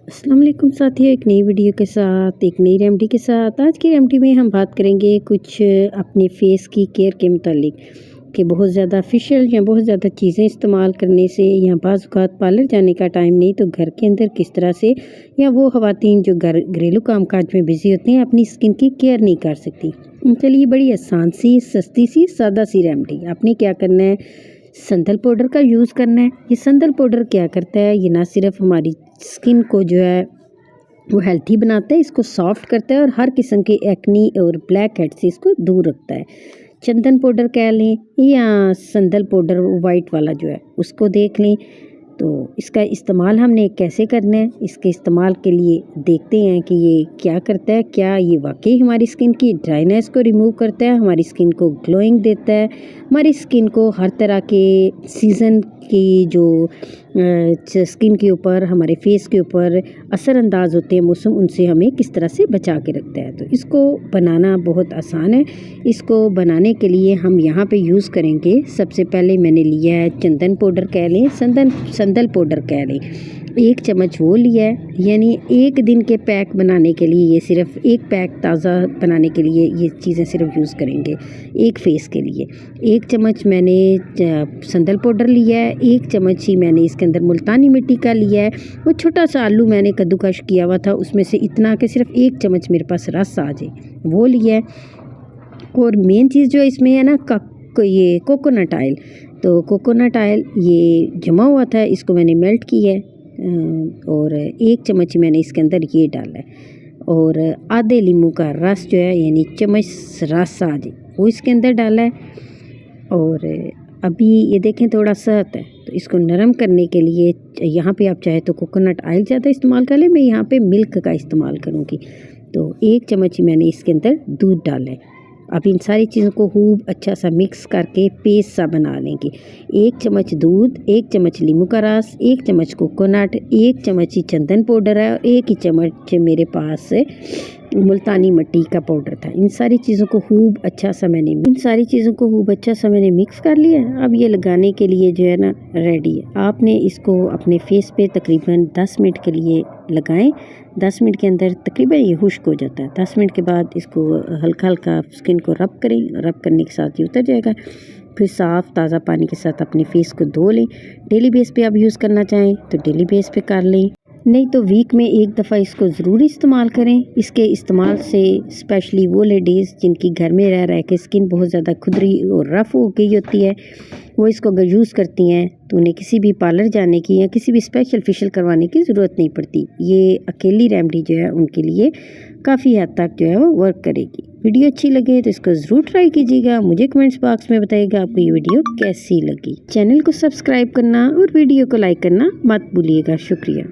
अस्सलाम वालेकुम साथियों, एक नई वीडियो के साथ एक नई रेमेडी के साथ। आज की रेमेडी में हम बात करेंगे कुछ अपने फेस की केयर के मुतालिक कि बहुत ज़्यादा फेशियल या बहुत ज़्यादा चीज़ें इस्तेमाल करने से या बाज़ औक़ात पार्लर जाने का टाइम नहीं तो घर के अंदर किस तरह से या वो ख़वातीन जो घरेलू कामकाज में बिज़ी होती हैं अपनी स्किन की केयर नहीं कर सकती। चलिए बड़ी आसान सी सस्ती सी सादा सी रेमेडी। आपने क्या करना है, संदल पाउडर का यूज़ करना है। ये संदल पाउडर क्या करता है, ये ना सिर्फ हमारी स्किन को जो है वो हेल्थी बनाता है, इसको सॉफ्ट करता है और हर किस्म के एक्नी और ब्लैक हेड से इसको दूर रखता है। चंदन पाउडर कह लें या संदल पाउडर वाइट वाला जो है उसको देख लें। तो इसका इस्तेमाल हमने कैसे करना है, इसके इस्तेमाल के लिए देखते हैं कि ये क्या करता है। क्या ये वाकई हमारी स्किन की ड्राइनेस को रिमूव करता है, हमारी स्किन को ग्लोइंग देता है, हमारी स्किन को हर तरह के सीज़न की जो स्किन के ऊपर हमारे फेस के ऊपर असरअंदाज होते हैं मौसम, उनसे हमें किस तरह से बचा के रखता है। तो इसको बनाना बहुत आसान है। इसको बनाने के लिए हम यहाँ पे यूज़ करेंगे, सबसे पहले मैंने लिया है चंदन पाउडर कह लें, संदल पाउडर कह लें, 1 चम्मच वो लिया है। यानी 1 दिन के पैक बनाने के लिए ये सिर्फ 1 पैक ताज़ा बनाने के लिए ये चीज़ें सिर्फ यूज़ करेंगे 1 फेस के लिए। 1 चम्मच मैंने संदल पाउडर लिया है, 1 चम्मच ही मैंने इसके अंदर मुल्तानी मिट्टी का लिया है। वो छोटा सा आलू मैंने कद्दूकश किया हुआ था, उसमें से इतना कि सिर्फ 1 चम्मच मेरे पास रस आ जाए वो लिया है। और मेन चीज़ जो इसमें है ना ये कोकोनट ऑयल। तो कोकोनट ऑयल ये जमा हुआ था, इसको मैंने मेल्ट किया है और 1 चम्मच मैंने इसके अंदर ये डाला है और आधे लीमू का रस जो है यानी चम्मच रस आ जाए वो इसके अंदर डाला है। और अभी ये देखें थोड़ा सख्त है, तो इसको नरम करने के लिए यहाँ पे आप चाहे तो कोकोनट ऑयल ज़्यादा इस्तेमाल कर लें, मैं यहाँ पे मिल्क का इस्तेमाल करूँगी। तो 1 चम्मच ही मैंने इसके अंदर दूध डाला है। अब इन सारी चीज़ों को खूब अच्छा सा मिक्स करके पेस्ट सा बना लेंगे। 1 चम्मच दूध, 1 चम्मच नींबू का रस, 1 चम्मच कोकोनट, 1 चम्मच ही चंदन पाउडर है और 1 ही चम्मच मेरे पास मुल्तानी मिट्टी का पाउडर था। इन सारी चीज़ों को खूब अच्छा सा मैंने मिक्स कर लिया। अब ये लगाने के लिए जो है ना रेडी है। आपने इसको अपने फेस पे तकरीबन 10 मिनट के लिए लगाएं। 10 मिनट के अंदर तकरीबन ये खुश्क हो जाता है। 10 मिनट के बाद इसको हल्का हल्का स्किन को रब करें, रब करने के साथ ये उतर जाएगा। फिर साफ़ ताज़ा पानी के साथ अपने फेस को धो लें। डेली बेस पे आप यूज़ करना चाहें तो डेली बेस पे कर लें, नहीं तो वीक में 1 दफ़ा इसको ज़रूर इस्तेमाल करें। इसके इस्तेमाल से स्पेशली वो लेडीज़ जिनकी घर में रह रह के स्किन बहुत ज़्यादा खुदरी और रफ़ हो गई होती है, वो इसको अगर यूज़ करती हैं तो उन्हें किसी भी पार्लर जाने की या किसी भी स्पेशल फेशियल करवाने की ज़रूरत नहीं पड़ती। ये अकेली रेमेडी जो है उनके लिए काफ़ी हद तक जो है वो वर्क करेगी। वीडियो अच्छी लगे तो इसको ज़रूर ट्राई कीजिएगा। मुझे कमेंट्स बॉक्स में बताइएगा आपको ये वीडियो कैसी लगी। चैनल को सब्सक्राइब करना और वीडियो को लाइक करना मत भूलिएगा। शुक्रिया।